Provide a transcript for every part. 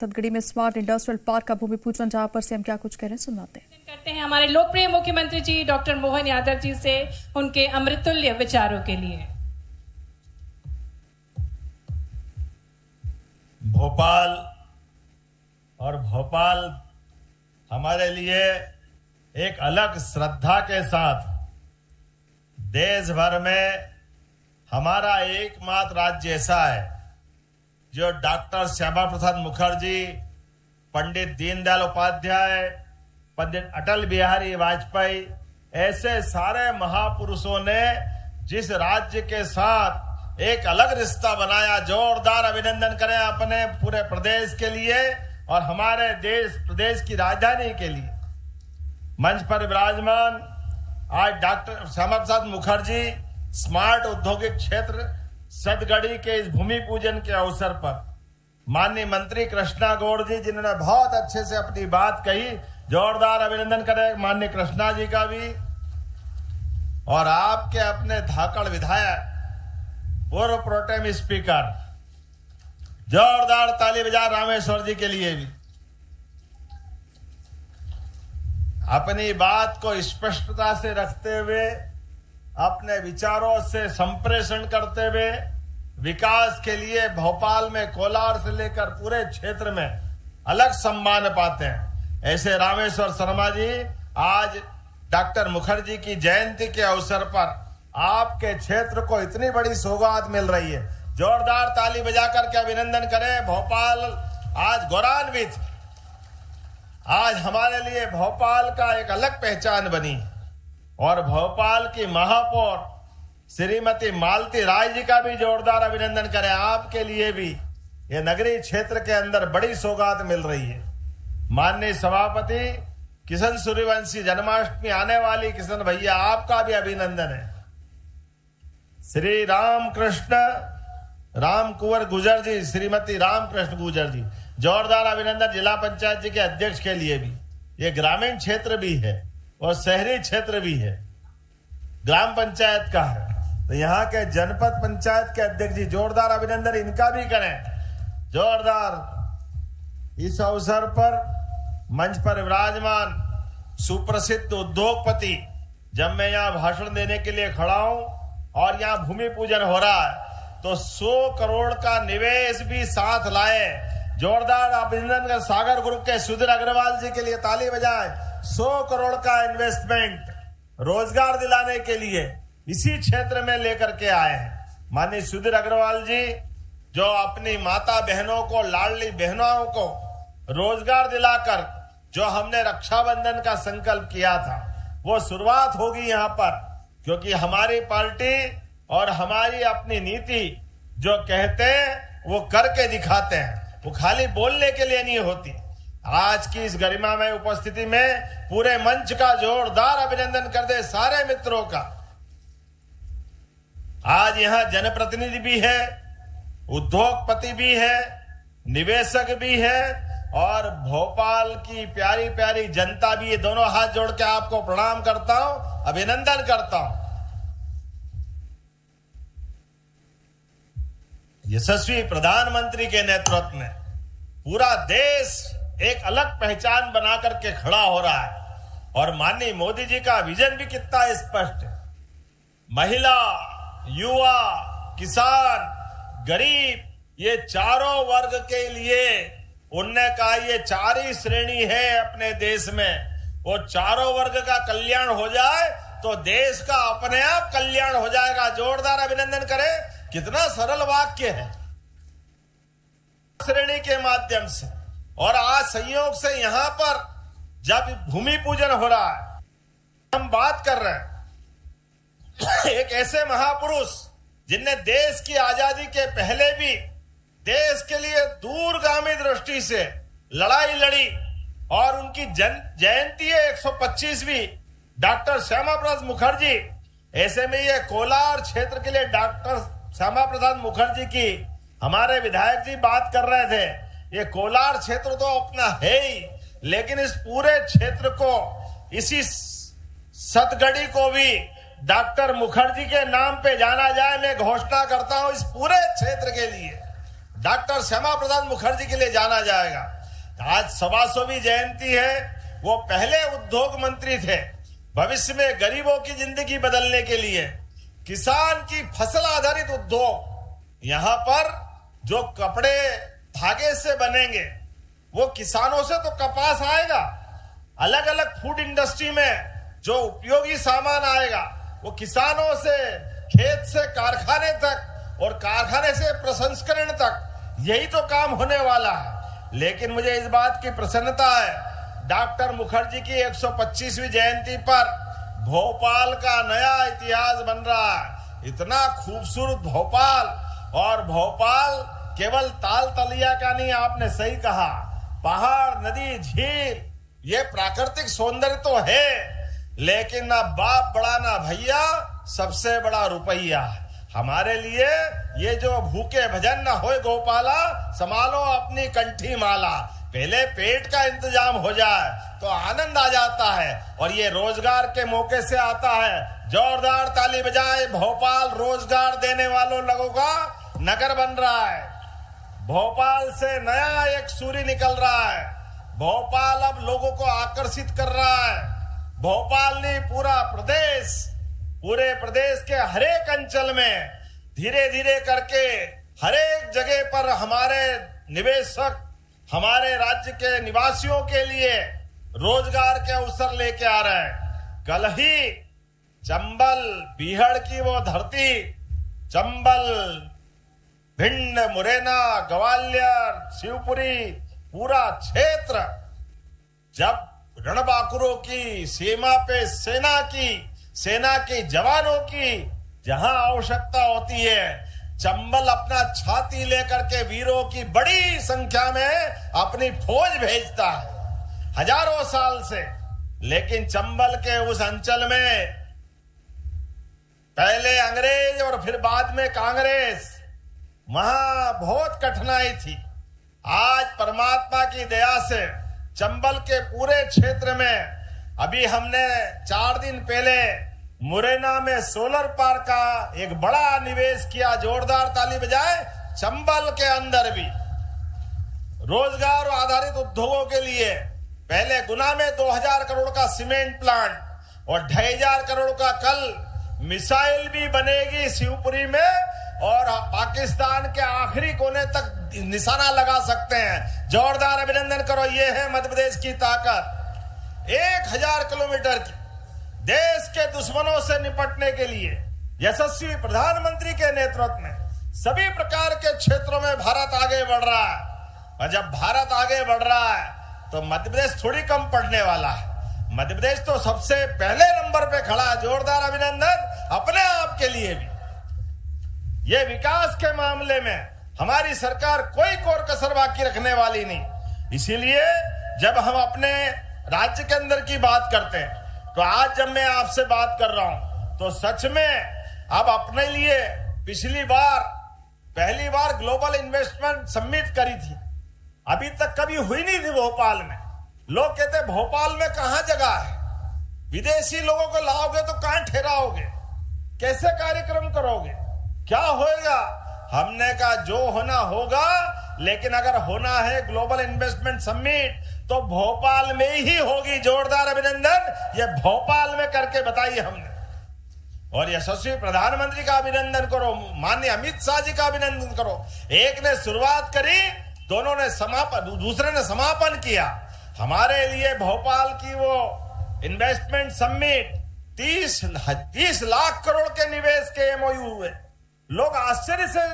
सतगड़ी में smart industrial park का भूमि पूजन, जहां पर सीएम क्या कुछ कह रहे हैं सुनाते हैं। करते हैं हमारे लोकप्रिय मुख्यमंत्री जी डॉक्टर मोहन यादव जी से उनके अमृतुल्य विचारों के लिए। भोपाल हमारे लिए एक अलग श्रद्धा के साथ देश भर में हमारा एकमात्र राज्य ऐसा है जो डॉक्टर श्यामा प्रसाद मुखर्जी, पंडित दीनदयाल उपाध्याय, पंडित अटल बिहारी वाजपेयी ऐसे सारे महापुरुषों ने जिस राज्य के साथ एक अलग रिश्ता बनाया, जोरदार अभिनंदन करें अपने पूरे प्रदेश के लिए और हमारे प्रदेश की राजधानी के लिए। मंच पर विराजमान आज डॉक्टर श्यामा प्रसाद मुखर्जी स्मार्ट औद्योगिक क्षेत्र सतगड़ी के इस भूमि पूजन के अवसर पर माननीय मंत्री कृष्णा गौड़ जी, जिन्होंने बहुत अच्छे से अपनी बात कही, जोरदार अभिनंदन करें माननीय कृष्णा जी का भी। और आपके अपने धाकड़ विधायक पूर्व प्रोटेम स्पीकर, जोरदार ताली बजा रामेश्वर जी के लिए भी। अपनी बात को स्पष्टता से रखते हुए, अपने विचारों से संप्रेषण करते हुए विकास के लिए भोपाल में कोलार से लेकर पूरे क्षेत्र में अलग सम्मान पाते हैं, ऐसे रामेश्वर शर्मा जी आज डॉक्टर मुखर्जी की जयंती के अवसर पर आपके क्षेत्र को इतनी बड़ी सौगात मिल रही है। जोरदार ताली बजाकर के अभिनंदन करें। भोपाल आज गौरवान्वित, आज हमारे लिए भोपाल का एक अलग पहचान बनी और भोपाल की महापौर श्रीमती मालती राय जी का भी जोरदार अभिनंदन करें। आपके लिए भी ये नगरीय क्षेत्र के अंदर बड़ी सौगात मिल रही है। माननीय सभापति किशन सूर्यवंशी, जन्माष्टमी आने वाली, किशन भैया आपका भी अभिनंदन है। श्री राम कुंवर गुजर जी, श्रीमती रामकृष्ण गुजर जी, जोरदार अभिनंदन जिला पंचायत जी के अध्यक्ष के लिए भी। ये ग्रामीण क्षेत्र भी है और शहरी क्षेत्र भी है, ग्राम पंचायत का है, तो यहाँ के जनपद पंचायत के अध्यक्ष जी, जोरदार अभिनंदन इनका भी करें। जोरदार। इस अवसर पर मंच पर विराजमान सुप्रसिद्ध उद्योगपति, जब मैं यहाँ भाषण देने के लिए खड़ा हूं और यहाँ भूमि पूजन हो रहा है तो 100 करोड़ का निवेश भी साथ लाए। जोरदार अभिनंदन कर सागर ग्रुप के सुधीर अग्रवाल जी के लिए ताली बजाएं। 100 करोड़ का इन्वेस्टमेंट रोजगार दिलाने के लिए इसी क्षेत्र में लेकर के आए हैं। माननीय सुधीर अग्रवाल जी जो अपनी माता बहनों को, लाडली बहनों को रोजगार दिलाकर जो हमने रक्षाबंधन का संकल्प किया था, वो शुरुआत होगी यहाँ पर, क्योंकि हमारी पार्टी और हमारी अपनी नीति जो कहते हैं वो करके दिखाते हैं, वो खाली बोलने के लिए नहीं होती। आज की इस गरिमा में उपस्थिति में पूरे मंच का जोरदार अभिनंदन कर दे सारे मित्रों का। आज यहाँ जनप्रतिनिधि भी है, उद्योगपति भी है, निवेशक भी है और भोपाल की प्यारी प्यारी जनता भी। ये दोनों हाथ जोड़ के आपको प्रणाम करता हूं, अभिनंदन करता हूं। यशस्वी प्रधानमंत्री के नेतृत्व में पूरा देश एक अलग पहचान बना करके खड़ा हो रहा है और माननीय मोदी जी का विजन भी कितना स्पष्ट है। महिला, युवा, किसान, गरीब, ये चारों वर्ग के लिए उनने कहा ये 4 ही श्रेणी है अपने देश में, वो चारों वर्ग का कल्याण हो जाए तो देश का अपने आप कल्याण हो जाएगा। जोरदार अभिनंदन करें। कितना सरल वाक्य है। श्रेणी के माध्यम से और आज संयोग से यहां पर जब भूमि पूजन हो रहा है, हम बात कर रहे हैं एक ऐसे महापुरुष जिनने देश की आजादी के पहले भी देश के लिए दूरगामी दृष्टि से लड़ाई लड़ी और उनकी जयंती है 125वीं, डॉक्टर श्यामा प्रसाद मुखर्जी। ऐसे में ये कोलार क्षेत्र के लिए डॉक्टर श्यामा प्रसाद मुखर्जी की हमारे विधायक जी बात कर रहे थे। ये कोलार क्षेत्र तो अपना है ही, लेकिन इस पूरे क्षेत्र को, इसी सतगड़ी को भी डॉक्टर मुखर्जी के नाम पे जाना जाए। मैं घोषणा करता हूं इस पूरे क्षेत्र के लिए डॉक्टर श्यामा प्रसाद मुखर्जी के लिए जाना जाएगा। आज 125वीं जयंती है। वो पहले उद्योग मंत्री थे। भविष्य में गरीबों की जिंदगी बदलने के लिए किसान की फसल आधारित उद्योग, यहां पर जो कपड़े धागे से बनेंगे वो किसानों से तो कपास आएगा, अलग अलग फूड इंडस्ट्री में जो उपयोगी सामान आएगा वो किसानों से, खेत से कारखाने तक और कारखाने से प्रसंस्करण तक, यही तो काम होने वाला है। लेकिन मुझे इस बात की प्रसन्नता है, डॉक्टर मुखर्जी की 125वीं जयंती पर भोपाल का नया इतिहास बन रहा है। इतना खूबसूरत भोपाल, और भोपाल केवल ताल तलिया का नहीं, आपने सही कहा, पहाड़, नदी, झील, ये प्राकृतिक सौंदर्य तो है, लेकिन ना बाप बड़ा ना भैया, सबसे बड़ा रुपया। हमारे लिए ये जो भूखे भजन न होए गोपाला, संभालो अपनी कंठी माला, पहले पेट का इंतजाम हो जाए तो आनंद आ जाता है, और ये रोजगार के मौके से आता है। जोरदार ताली बजाए, भोपाल रोजगार देने वालों लोगों का नगर बन रहा है। भोपाल से नया एक सूर्य निकल रहा है। भोपाल अब लोगों को आकर्षित कर रहा है। भोपाल ने पूरे प्रदेश के हरेक अंचल में धीरे धीरे करके हरेक जगह पर हमारे निवेशक, हमारे राज्य के निवासियों के लिए रोजगार के अवसर लेके आ रहे हैं। कल ही चंबल, बीहड़ की वो धरती, चंबल, भिंड, मुरैना, ग्वालियर, शिवपुरी, पूरा क्षेत्र, जब रणबांकुरों की सीमा पे सेना के जवानों की जहां आवश्यकता होती है, चंबल अपना छाती लेकर के वीरों की बड़ी संख्या में अपनी फौज भेजता है, हजारों साल से। लेकिन चंबल के उस अंचल में पहले अंग्रेज और फिर बाद में कांग्रेस, वहां बहुत कठिनाई थी। आज परमात्मा की दया से चंबल के पूरे क्षेत्र में, अभी हमने 4 दिन पहले मुरैना में सोलर पार्क का एक बड़ा निवेश किया। जोरदार ताली बजाए। चंबल के अंदर भी रोजगार आधारित उद्योगों के लिए पहले गुना में 2000 करोड़ का सीमेंट प्लांट और 2500 करोड़ का कल मिसाइल भी बनेगी शिवपुरी में, और पाकिस्तान के आखिरी कोने तक निशाना लगा सकते हैं। जोरदार अभिनंदन करो। ये है मध्य प्रदेश की ताकत। 1000 किलोमीटर की देश के दुश्मनों से निपटने के लिए यशस्वी प्रधानमंत्री के नेतृत्व में सभी प्रकार के क्षेत्रों में भारत आगे बढ़ रहा है। और जब भारत आगे बढ़ रहा है तो मध्य प्रदेश थोड़ी कम पड़ने वाला है। मध्य प्रदेश तो सबसे पहले नंबर पे खड़ा है। जोरदार अभिनंदन अपने आप के लिए भी। ये विकास के मामले में हमारी सरकार कोई कोर कसर बाकी रखने वाली नहीं। इसीलिए जब हम अपने राज्य के अंदर की बात करते हैं, तो आज जब मैं आपसे बात कर रहा हूं तो सच में अब अपने लिए पहली बार ग्लोबल इन्वेस्टमेंट समिट करी थी। अभी तक कभी हुई नहीं थी भोपाल में। लोग कहते भोपाल में कहां जगह है, विदेशी लोगों को लाओगे तो कहां ठहराओगे, कैसे कार्यक्रम करोगे, क्या होएगा। हमने कहा जो होना होगा, लेकिन अगर होना है ग्लोबल इन्वेस्टमेंट समिट तो भोपाल में ही होगी। जोरदार अभिनंदन। ये भोपाल में करके बताइए हमने। और यशस्वी प्रधानमंत्री का अभिनंदन करो, माननीय अमित शाह जी का अभिनंदन करो। एक ने शुरुआत करी, दोनों ने दूसरे ने समापन किया। हमारे लिए भोपाल की वो इन्वेस्टमेंट समिट 30 लाख करोड़ के निवेश के एमओयू हुए। लोग आश्चर्य से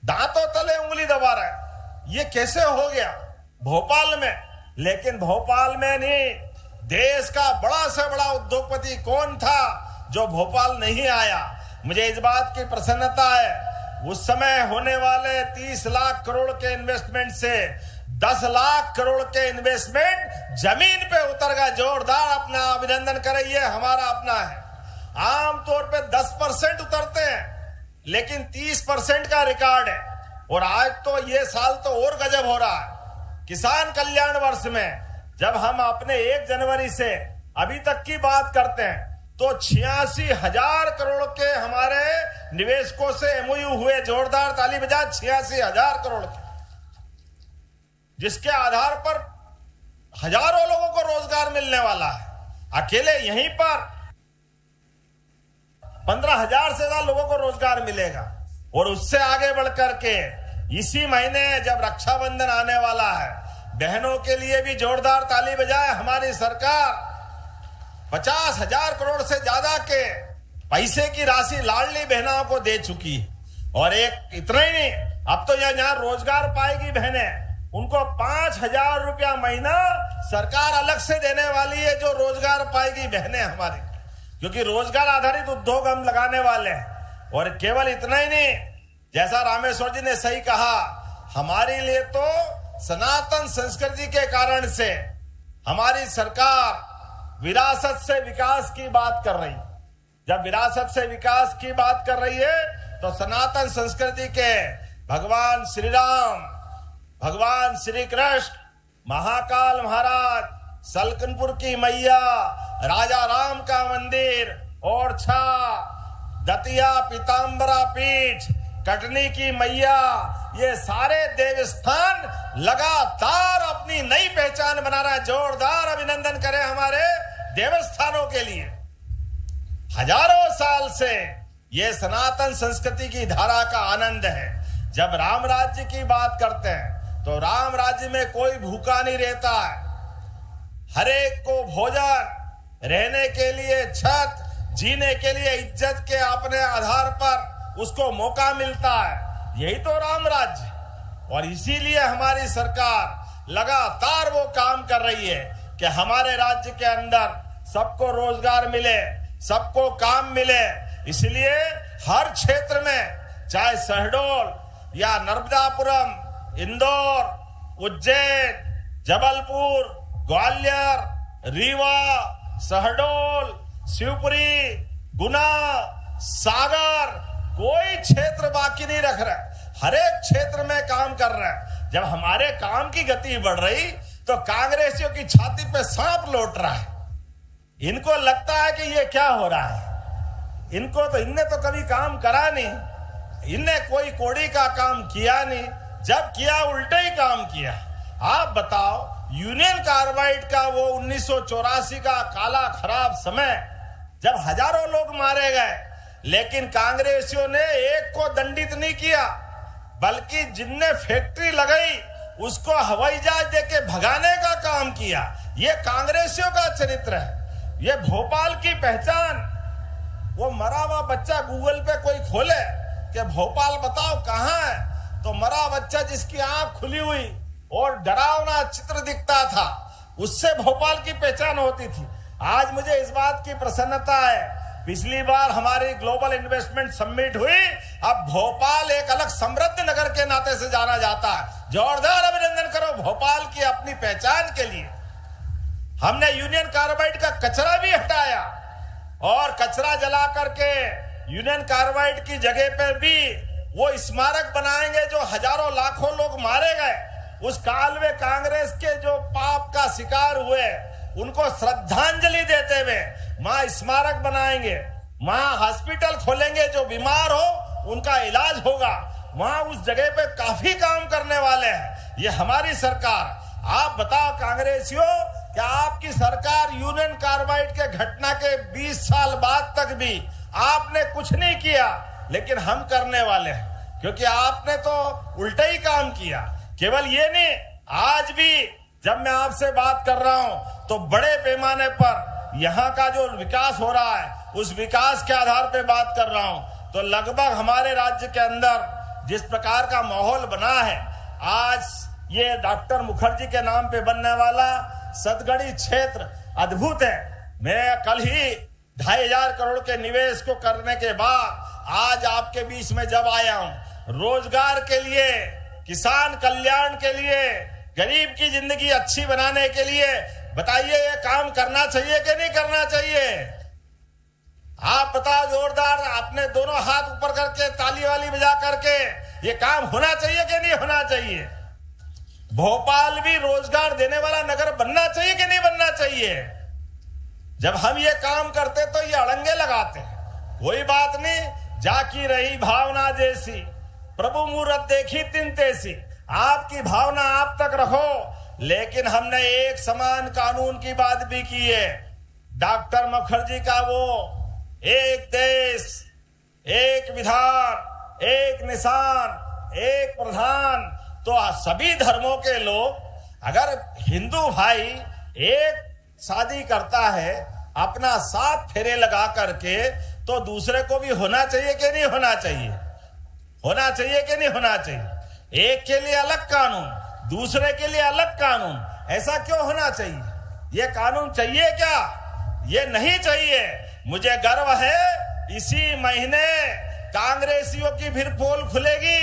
दांतों तले उंगली दबा रहे हैं, ये कैसे हो गया भोपाल में। लेकिन भोपाल में नहीं, देश का बड़ा से बड़ा उद्योगपति कौन था जो भोपाल नहीं आया। मुझे इस बात की प्रसन्नता है, उस समय होने वाले 30 लाख करोड़ के इन्वेस्टमेंट से 10 लाख करोड़ के इन्वेस्टमेंट जमीन पे उतर गया। जोरदार अपना अभिनंदन करें, ये हमारा अपना है। आमतौर पे 10% उतरते हैं, लेकिन 30% का रिकॉर्ड है। और आज तो ये साल तो और गजब हो रहा है। किसान कल्याण वर्ष में जब हम अपने 1 जनवरी से अभी तक की बात करते हैं तो 86,000 करोड़ के हमारे निवेशकों से एमओयू हुए। जोरदार ताली बजा 86,000 करोड़ के, जिसके आधार पर हजारों लोगों को रोजगार मिलने वाला है। अकेले यहीं पर 15,000 से ज्यादा लोगों को रोजगार मिलेगा। और उससे आगे बढ़कर के इसी महीने जब रक्षाबंधन आने वाला है, बहनों के लिए भी जोरदार ताली बजाए। हमारी सरकार 50,000 करोड़ से ज्यादा के पैसे की राशि लाडली बहनों को दे चुकी है। और एक इतना ही नहीं, अब तो यहाँ रोजगार पाएगी बहनें, उनको 5,000 रुपया महीना सरकार अलग से देने वाली है, जो रोजगार पाएगी बहनें हमारी, क्योंकि रोजगार आधारित उद्योग हम लगाने वाले हैं। और केवल इतना ही नहीं, जैसा रामेश्वर जी ने सही कहा, हमारे लिए तो सनातन संस्कृति के कारण से हमारी सरकार विरासत से विकास की बात कर रही। जब विरासत से विकास की बात कर रही है तो सनातन संस्कृति के भगवान श्री राम, भगवान श्री कृष्ण, महाकाल महाराज, सलकनपुर की मैया, राजा राम का मंदिर, ओरछा, दतिया पीताम्बरा पीठ, कटनी की मैया, ये सारे देवस्थान लगातार अपनी नई पहचान बना रहा है। जोरदार अभिनंदन करें हमारे देवस्थानों के लिए। हजारों साल से ये सनातन संस्कृति की धारा का आनंद है। जब राम राज्य की बात करते हैं तो राम राज्य में कोई भूखा नहीं रहता है। हर एक को भोजन, रहने के लिए छत, जीने के लिए इज्जत के अपने आधार पर उसको मौका मिलता है। यही तो राम राज्य। और इसीलिए हमारी सरकार लगातार वो काम कर रही है कि हमारे राज्य के अंदर सबको रोजगार मिले, सबको काम मिले। इसलिए हर क्षेत्र में, चाहे शहडोल या नर्मदापुरम, इंदौर, उज्जैन, जबलपुर, ग्वालियर, रीवा, शहडोल, शिवपुरी, गुना, सागर, कोई क्षेत्र बाकी नहीं रख रहा है। हर एक क्षेत्र में काम कर रहा है। जब हमारे काम की गति बढ़ रही तो कांग्रेसियों की छाती पे सांप लौट रहा है। इनको लगता है कि ये क्या हो रहा है। इनने तो कभी काम करा नहीं, इनने कोई कोड़ी का काम किया नहीं, जब किया उल्टे ही काम किया। आप बताओ, यूनियन कार्बाइड का वो 1984 का काला खराब समय जब हजारों लोग मारे गए, लेकिन कांग्रेसियों ने एक को दंडित नहीं किया, बल्कि जिनने फैक्ट्री लगाई उसको हवाई जहाज देके भगाने का काम किया। ये कांग्रेसियों का चरित्र है। ये भोपाल की पहचान, वो मरा हुआ बच्चा गूगल पे कोई खोले कि भोपाल बताओ कहां है, तो मरा बच्चा जिसकी आंख खुली हुई और डरावना चित्र दिखता था, उससे भोपाल की पहचान होती थी। आज मुझे इस बात की प्रसन्नता है, पिछली बार हमारी ग्लोबल इन्वेस्टमेंट समिट हुई, अब भोपाल एक अलग समृद्ध नगर के नाते से जाना जाता है। जोरदार अभिनंदन करो भोपाल की अपनी पहचान के लिए। हमने यूनियन कार्बाइड का कचरा भी हटाया और कचरा जला करके यूनियन कार्बाइड की जगह पर भी वो स्मारक बनाएंगे जो हजारों लाखों लोग मारे गए। उस काल में कांग्रेस के जो पाप का शिकार हुए उनको श्रद्धांजलि देते हुए वहां स्मारक बनाएंगे, वहां हॉस्पिटल खोलेंगे, जो बीमार हो उनका इलाज होगा। वहां उस जगह पे काफी काम करने वाले हैं ये हमारी सरकार। आप बताओ कांग्रेसियों, क्या आपकी सरकार यूनियन कार्बाइड के घटना के 20 साल बाद तक भी आपने कुछ नहीं किया, लेकिन हम करने वाले हैं, क्योंकि आपने तो उल्टा ही काम किया। केवल ये नहीं, आज भी जब मैं आपसे बात कर रहा हूं तो बड़े पैमाने पर यहाँ का जो विकास हो रहा है उस विकास के आधार पे बात कर रहा हूं। तो लगभग हमारे राज्य के अंदर जिस प्रकार का माहौल बना है, आज ये डॉक्टर मुखर्जी के नाम पे बनने वाला सतगढ़ी क्षेत्र अद्भुत है। मैं कल ही 2,500 करोड़ के निवेश को करने के बाद आज आपके बीच में जब आया हूं, रोजगार के लिए, किसान कल्याण के लिए, गरीब की जिंदगी अच्छी बनाने के लिए, बताइए ये काम करना चाहिए कि नहीं करना चाहिए? आप बताओ जोरदार, आपने दोनों हाथ ऊपर करके ताली वाली बजा करके, ये काम होना चाहिए कि नहीं होना चाहिए? भोपाल भी रोजगार देने वाला नगर बनना चाहिए कि नहीं बनना चाहिए? जब हम ये काम करते तो ये अड़ंगे लगाते। कोई बात नहीं, जाकी रही भावना जैसी, प्रभु मूरत देखी तिन तैसी। आपकी भावना आप तक रखो, लेकिन हमने एक समान कानून की बात भी की है। डॉक्टर मुखर्जी का वो एक देश, एक विधान, एक निशान, एक प्रधान, तो सभी धर्मों के लोग, अगर हिंदू भाई एक शादी करता है अपना 7 फेरे लगा करके, तो दूसरे को भी होना चाहिए कि नहीं होना चाहिए? होना चाहिए कि नहीं होना चाहिए? एक के लिए अलग कानून, दूसरे के लिए अलग कानून, ऐसा क्यों होना चाहिए? ये कानून चाहिए क्या? ये नहीं चाहिए। मुझे गर्व है इसी महीने कांग्रेसियों की फिर पोल खुलेगी,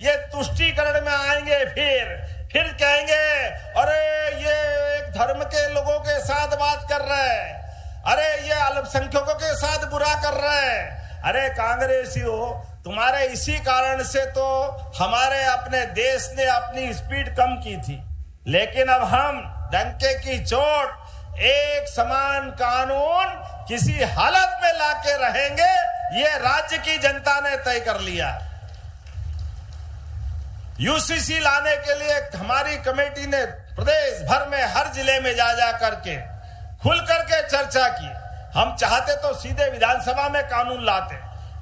ये तुष्टीकरण में आएंगे, फिर कहेंगे अरे ये एक धर्म के लोगों के साथ बात कर रहे हैं, अरे ये अल्पसंख्यकों के साथ बुरा कर रहे हैं। अरे कांग्रेसियों, तुम्हारे इसी कारण से तो हमारे अपने देश ने अपनी स्पीड कम की थी, लेकिन अब हम डंके की चोट एक समान कानून किसी हालत में लाके रहेंगे, ये राज्य की जनता ने तय कर लिया। यूसीसी लाने के लिए हमारी कमेटी ने प्रदेश भर में हर जिले में जा करके खुल करके चर्चा की। हम चाहते तो सीधे विधानसभा में कानून लाते,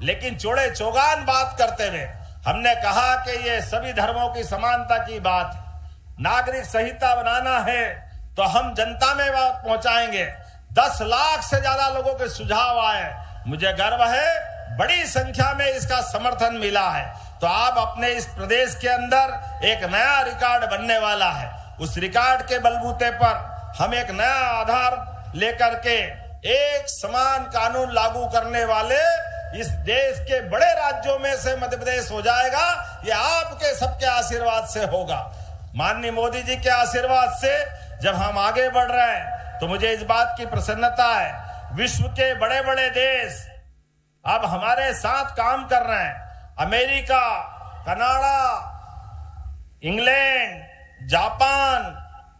लेकिन चौड़े चौगान बात करते हुए हमने कहा कि ये सभी धर्मों की समानता की बात है, नागरिक संहिता बनाना है तो हम जनता में बात पहुंचाएंगे। 10 लाख से ज्यादा लोगों के सुझाव आए, मुझे गर्व है बड़ी संख्या में इसका समर्थन मिला है। तो आप अपने इस प्रदेश के अंदर एक नया रिकॉर्ड बनने वाला है। उस रिकॉर्ड के बलबूते पर हम एक नया आधार लेकर के एक समान कानून लागू करने वाले इस देश के बड़े राज्यों में से मध्य प्रदेश हो जाएगा। ये आपके सबके आशीर्वाद से होगा, माननीय मोदी जी के आशीर्वाद से। जब हम आगे बढ़ रहे हैं तो मुझे इस बात की प्रसन्नता है, विश्व के बड़े बड़े देश अब हमारे साथ काम कर रहे हैं। America, Canada, England, Japan,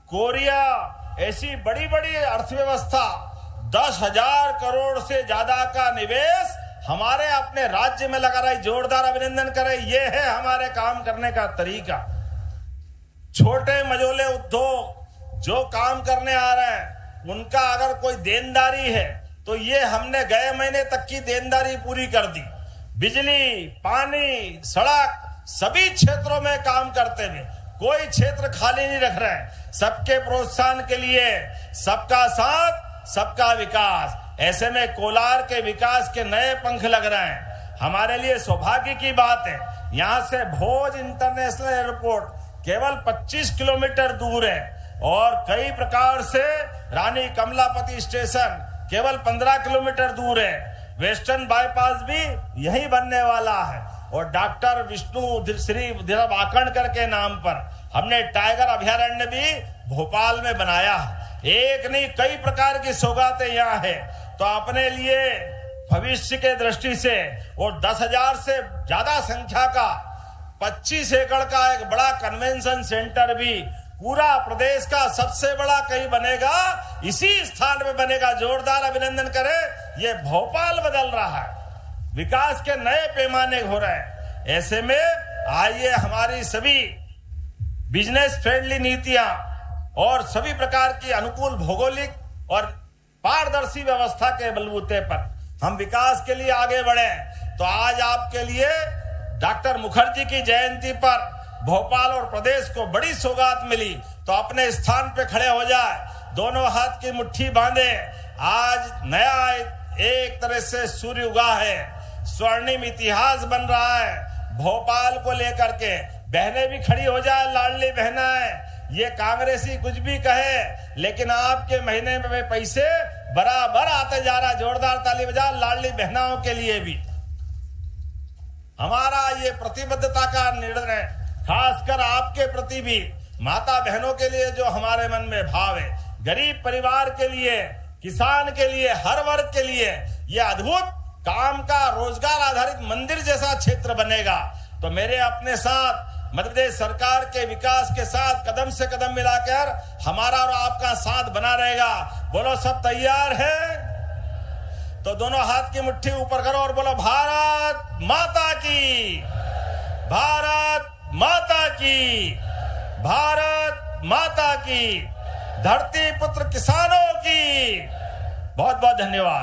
Korea, ऐसी बड़ी बड़ी अर्थव्यवस्था, 10,000 करोड़ से ज्यादा का निवेश हमारे अपने राज्य में लगा रहा है। जोरदार अभिनंदन करें, ये है हमारे काम करने का तरीका। छोटे मझोले उद्योग जो काम करने आ रहे हैं, उनका अगर कोई देनदारी है तो ये हमने गए महीने तक की देनदारी पूरी कर दी। बिजली, पानी, सड़क, सभी क्षेत्रों में काम करते हुए कोई क्षेत्र खाली नहीं रख रहे हैं। सबके प्रोत्साहन के लिए सबका साथ, सबका विकास। ऐसे में कोलार के विकास के नए पंख लग रहे हैं। हमारे लिए सौभाग्य की बात है, यहाँ से भोज इंटरनेशनल एयरपोर्ट केवल 25 किलोमीटर दूर है, और कई प्रकार से रानी कमलापति स्टेशन केवल 15 किलोमीटर दूर है। वेस्टर्न बाईपास भी यही बनने वाला है, और डॉक्टर विष्णु श्री वाकणकर के नाम पर हमने टाइगर अभयारण्य भी भोपाल में बनाया है। एक नहीं, कई प्रकार की सौगातें यहाँ है। तो अपने लिए भविष्य के दृष्टि से, और 10,000 से ज्यादा संख्या का 25 एकड़ का एक बड़ा कन्वेंशन सेंटर भी पूरा प्रदेश का सबसे बड़ा कहीं बनेगा, इसी स्थान में बनेगा। जोरदार अभिनंदन करें, ये भोपाल बदल रहा है, विकास के नए पैमाने हो रहे हैं। ऐसे में आइए हमारी सभी बिजनेस फ्रेंडली नीतियां और सभी प्रकार की अनुकूल भौगोलिक और पारदर्शी व्यवस्था के बलबूते पर हम विकास के लिए आगे बढ़े। तो आज आपके लिए डॉक्टर मुखर्जी की जयंती पर भोपाल और प्रदेश को बड़ी सौगात मिली। तो अपने स्थान पे खड़े हो जाए, दोनों हाथ की मुट्ठी बांधे। आज नया एक तरह से सूर्य उगा है, स्वर्णिम इतिहास बन रहा है भोपाल को लेकर के। बहनें भी खड़ी हो जाए, लाडली बहनाएं। ये कांग्रेसी कुछ भी कहे, लेकिन आपके महीने में पैसे बराबर आते जा रहा। जोरदार ताली बजा लाडली बहनाओं के लिए भी। हमारा ये प्रतिबद्धता का निर्णय, खासकर आपके प्रति भी, माता बहनों के लिए जो हमारे मन में भाव है, गरीब परिवार के लिए, किसान के लिए, हर वर्ग के लिए ये अद्भुत काम का रोजगार आधारित मंदिर जैसा क्षेत्र बनेगा। तो मेरे अपने साथ मध्य प्रदेश सरकार के विकास के साथ कदम से कदम मिलाकर हमारा और आपका साथ बना रहेगा। बोलो, सब तैयार है? तो दोनों हाथ की मुट्ठी ऊपर करो और बोलो भारत माता की, भारत माता की, भारत माता की, धरती पुत्र किसानों की। बहुत बहुत धन्यवाद।